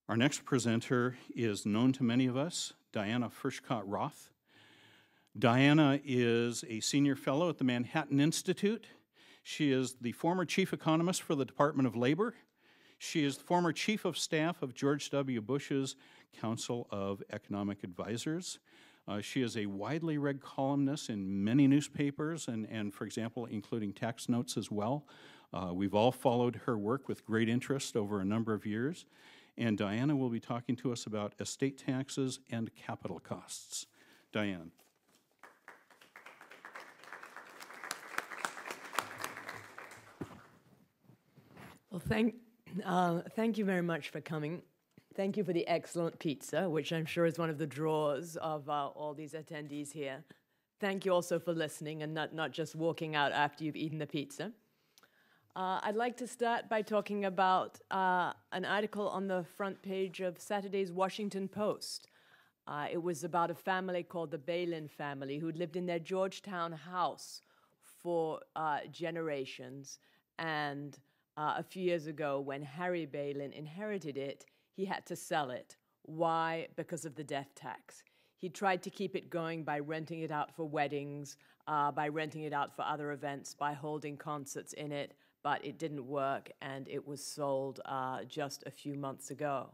Our next presenter is known to many of us, Diana Furchtgott Roth. Diana is a senior fellow at the Manhattan Institute. She is the former chief economist for the Department of Labor. She is the former chief of staff of George W. Bush's Council of Economic Advisors. She is a widely read columnist in many newspapers and, for example, including Tax Notes as well. We've all followed her work with great interest over a number of years. And Diana will be talking to us about estate taxes and capital costs. Diane. Well, thank you very much for coming. Thank you for the excellent pizza, which I'm sure is one of the draws of all these attendees here. Thank you also for listening and not just walking out after you've eaten the pizza. I'd like to start by talking about an article on the front page of Saturday's Washington Post. It was about a family called the Balin family who'd lived in their Georgetown house for generations. And a few years ago, when Harry Balin inherited it, he had to sell it. Why? Because of the death tax. He tried to keep it going by renting it out for weddings, by renting it out for other events, by holding concerts in it, but it didn't work, and it was sold just a few months ago.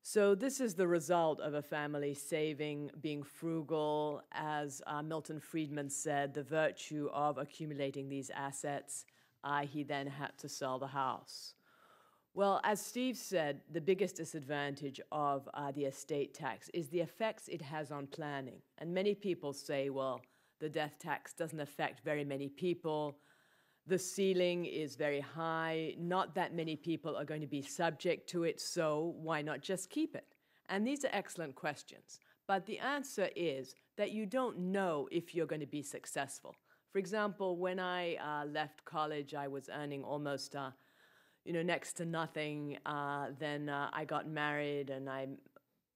So this is the result of a family saving, being frugal, as Milton Friedman said, the virtue of accumulating these assets. He then had to sell the house. Well, as Steve said, the biggest disadvantage of the estate tax is the effects it has on planning. And many people say, well, the death tax doesn't affect very many people. The ceiling is very high. Not that many people are going to be subject to it, so why not just keep it? And these are excellent questions. But the answer is that you don't know if you're going to be successful. For example, when I left college, I was earning almost next to nothing. Then I got married, and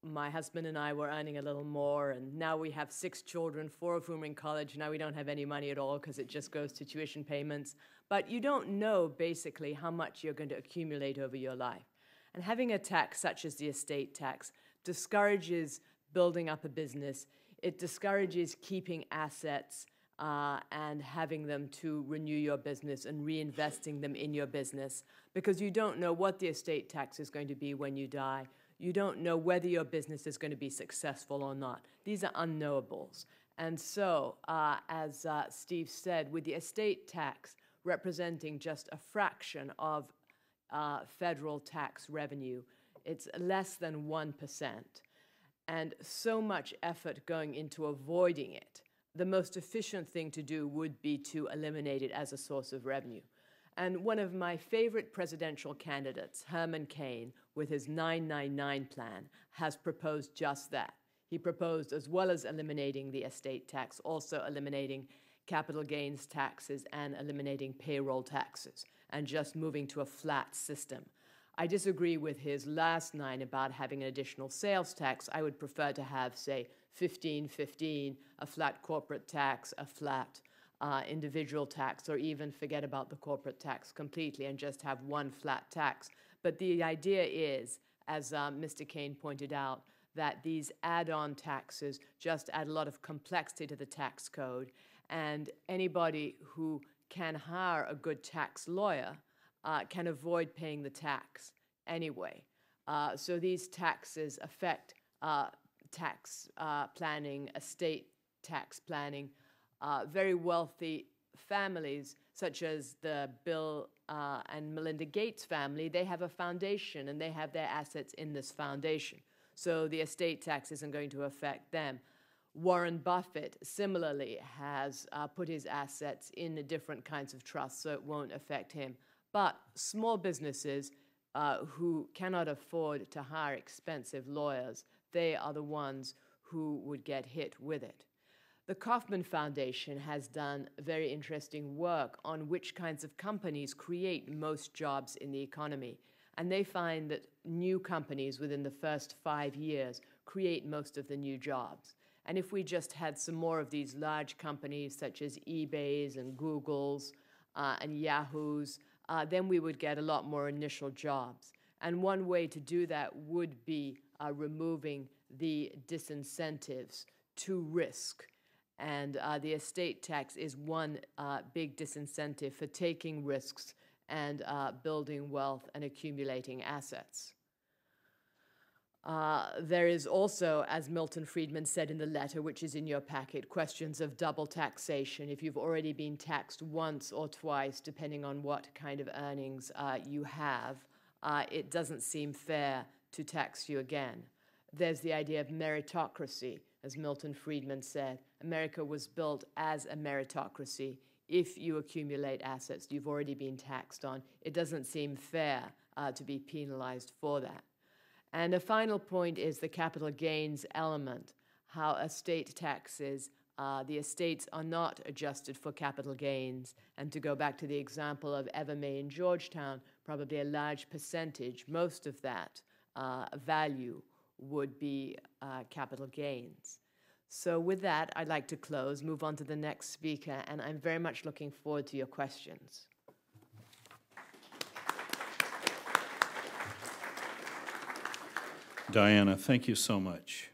my husband and I were earning a little more, and now we have 6 children, 4 of whom are in college. Now we don't have any money at all because it just goes to tuition payments. But you don't know, basically, how much you're going to accumulate over your life. And having a tax such as the estate tax discourages building up a business. It discourages keeping assets and having them to renew your business and reinvesting them in your business, because you don't know what the estate tax is going to be when you die. You don't know whether your business is going to be successful or not. These are unknowables. And so, as Steve said, with the estate tax representing just a fraction of federal tax revenue, it's less than 1%. And so much effort going into avoiding it. The most efficient thing to do would be to eliminate it as a source of revenue. And one of my favorite presidential candidates, Herman Cain, with his 999 plan, has proposed just that. He proposed, as well as eliminating the estate tax, also eliminating capital gains taxes and eliminating payroll taxes, and just moving to a flat system. I disagree with his last 9 about having an additional sales tax. I would prefer to have, say, 15-15, a flat corporate tax, a flat individual tax, or even forget about the corporate tax completely and just have one flat tax. But the idea is, as Mr. Cain pointed out, that these add-on taxes just add a lot of complexity to the tax code, and anybody who can hire a good tax lawyer can avoid paying the tax anyway. So these taxes affect tax planning, estate tax planning. Very wealthy families, such as the Bill and Melinda Gates family, they have a foundation and they have their assets in this foundation. So the estate tax isn't going to affect them. Warren Buffett similarly has put his assets in different kinds of trusts, so it won't affect him. But small businesses who cannot afford to hire expensive lawyers, they are the ones who would get hit with it. The Kauffman Foundation has done very interesting work on which kinds of companies create most jobs in the economy. And they find that new companies within the first 5 years create most of the new jobs. And if we just had some more of these large companies such as eBays and Googles and Yahoos, then we would get a lot more initial jobs. And one way to do that would be removing the disincentives to risk. And the estate tax is one big disincentive for taking risks and building wealth and accumulating assets. There is also, as Milton Friedman said in the letter, which is in your packet, questions of double taxation. If you've already been taxed once or twice, depending on what kind of earnings you have, it doesn't seem fair to tax you again. There's the idea of meritocracy. As Milton Friedman said, America was built as a meritocracy. If you accumulate assets you've already been taxed on, it doesn't seem fair to be penalized for that. And a final point is the capital gains element, how estate taxes, the estates are not adjusted for capital gains. And to go back to the example of Evermay in Georgetown, probably a large percentage, most of that value would be capital gains. So with that, I'd like to close, move on to the next speaker, and I'm very much looking forward to your questions. Diana, thank you so much.